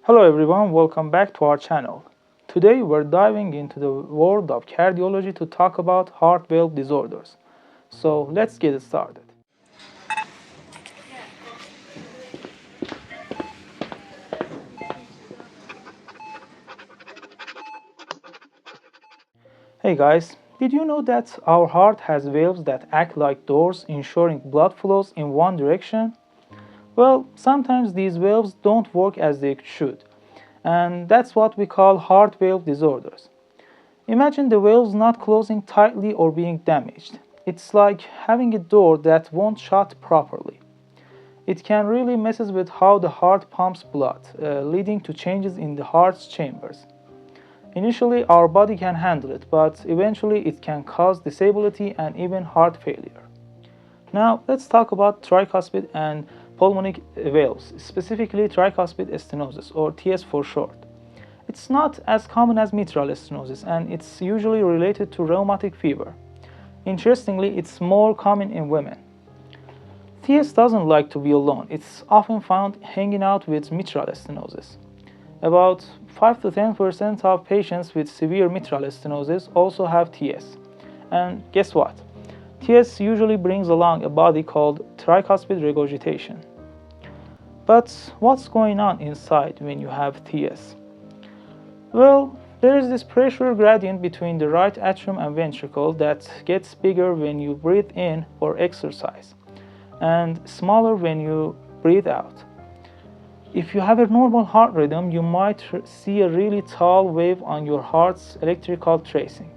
Hello everyone, welcome back to our channel. Today we're diving into the world of cardiology to talk about heart valve disorders. So let's get started. Hey guys, did you know that our heart has valves that act like doors ensuring blood flows in one direction? Well, sometimes these valves don't work as they should, and that's what we call heart valve disorders. Imagine the valves not closing tightly or being damaged. It's like having a door that won't shut properly. It can really messes with how the heart pumps blood, leading to changes in the heart's chambers. Initially, our body can handle it, but eventually it can cause disability and even heart failure. Now, let's talk about tricuspid and pulmonic valves, specifically tricuspid stenosis, or TS for short. It's not as common as mitral stenosis, and it's usually related to rheumatic fever. Interestingly, it's more common in women. TS doesn't like to be alone. It's often found hanging out with mitral stenosis. About 5 to 10% of patients with severe mitral stenosis also have TS. And guess what? TS usually brings along a body called tricuspid regurgitation. But what's going on inside when you have TS? Well, there is this pressure gradient between the right atrium and ventricle that gets bigger when you breathe in or exercise, and smaller when you breathe out. If you have a normal heart rhythm, you might see a really tall wave on your heart's electrical tracing.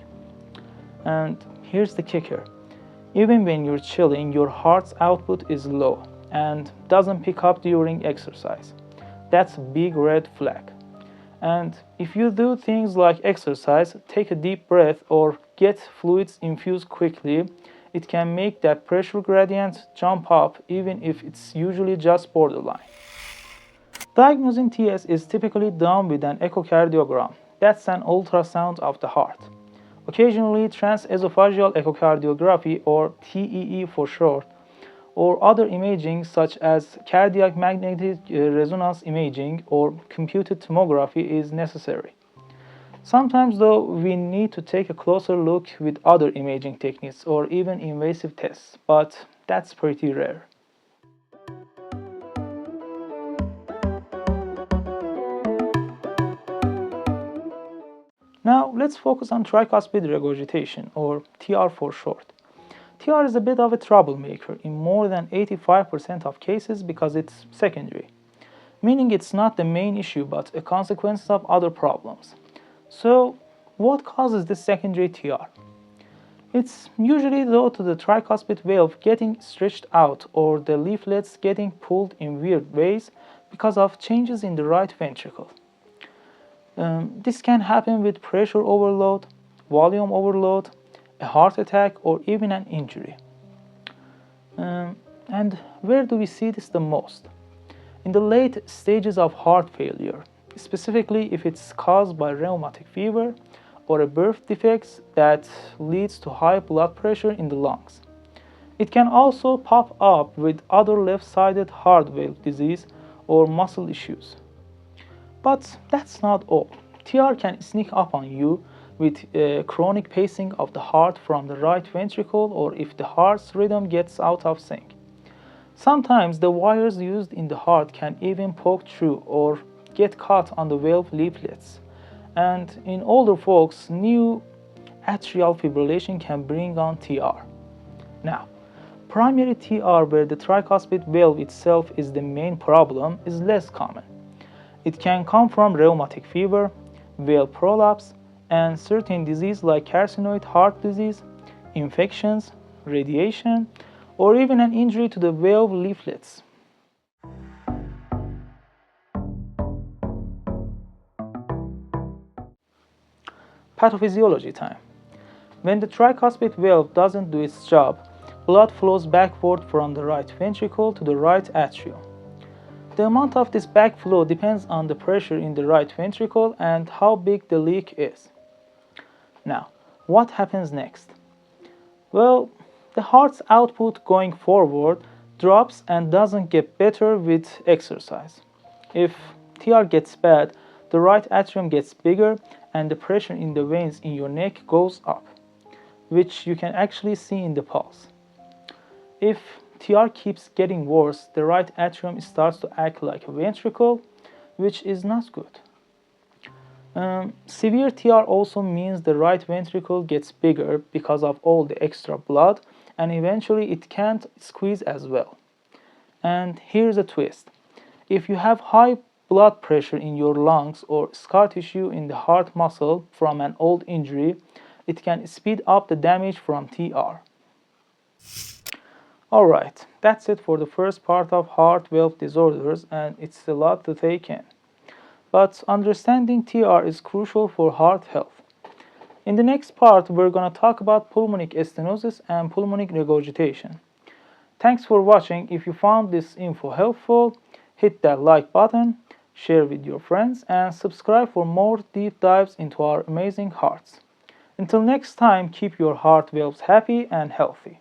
And here's the kicker. Even when you're chilling, your heart's output is low and doesn't pick up during exercise. That's a big red flag. And if you do things like exercise, take a deep breath, or get fluids infused quickly, it can make that pressure gradient jump up even if it's usually just borderline. Diagnosing TS is typically done with an echocardiogram. That's an ultrasound of the heart. Occasionally, transesophageal echocardiography, or TEE for short, or other imaging such as cardiac magnetic resonance imaging or computed tomography is necessary. Sometimes, though, we need to take a closer look with other imaging techniques or even invasive tests, but that's pretty rare. Now, let's focus on tricuspid regurgitation, or TR for short. TR is a bit of a troublemaker in more than 85% of cases because it's secondary, meaning it's not the main issue but a consequence of other problems. So, what causes this secondary TR? It's usually due to the tricuspid valve getting stretched out or the leaflets getting pulled in weird ways because of changes in the right ventricle. This can happen with pressure overload, volume overload, a heart attack, or even an injury. And where do we see this the most? In the late stages of heart failure, specifically if it's caused by rheumatic fever or a birth defect that leads to high blood pressure in the lungs. It can also pop up with other left-sided heart valve disease or muscle issues. But that's not all. TR can sneak up on you with chronic pacing of the heart from the right ventricle, or if the heart's rhythm gets out of sync. Sometimes the wires used in the heart can even poke through or get caught on the valve leaflets. And in older folks, new atrial fibrillation can bring on TR. Now, primary TR, where the tricuspid valve itself is the main problem, is less common. It can come from rheumatic fever, valve prolapse, and certain disease like carcinoid heart disease, infections, radiation, or even an injury to the valve leaflets. Pathophysiology time. When the tricuspid valve doesn't do its job, blood flows backward from the right ventricle to the right atrium. The amount of this backflow depends on the pressure in the right ventricle and how big the leak is. Now, what happens next? Well, the heart's output going forward drops and doesn't get better with exercise. If TR gets bad, the right atrium gets bigger and the pressure in the veins in your neck goes up, which you can actually see in the pulse. If TR keeps getting worse, the right atrium starts to act like a ventricle, which is not good. Severe TR also means the right ventricle gets bigger because of all the extra blood, and eventually it can't squeeze as well. And here's a twist. If you have high blood pressure in your lungs or scar tissue in the heart muscle from an old injury, it can speed up the damage from TR. Alright, that's it for the first part of heart valve disorders, and it's a lot to take in. But understanding TR is crucial for heart health. In the next part, we're going to talk about pulmonic stenosis and pulmonic regurgitation. Thanks for watching. If you found this info helpful, hit that like button, share with your friends, and subscribe for more deep dives into our amazing hearts. Until next time, keep your heart valves happy and healthy.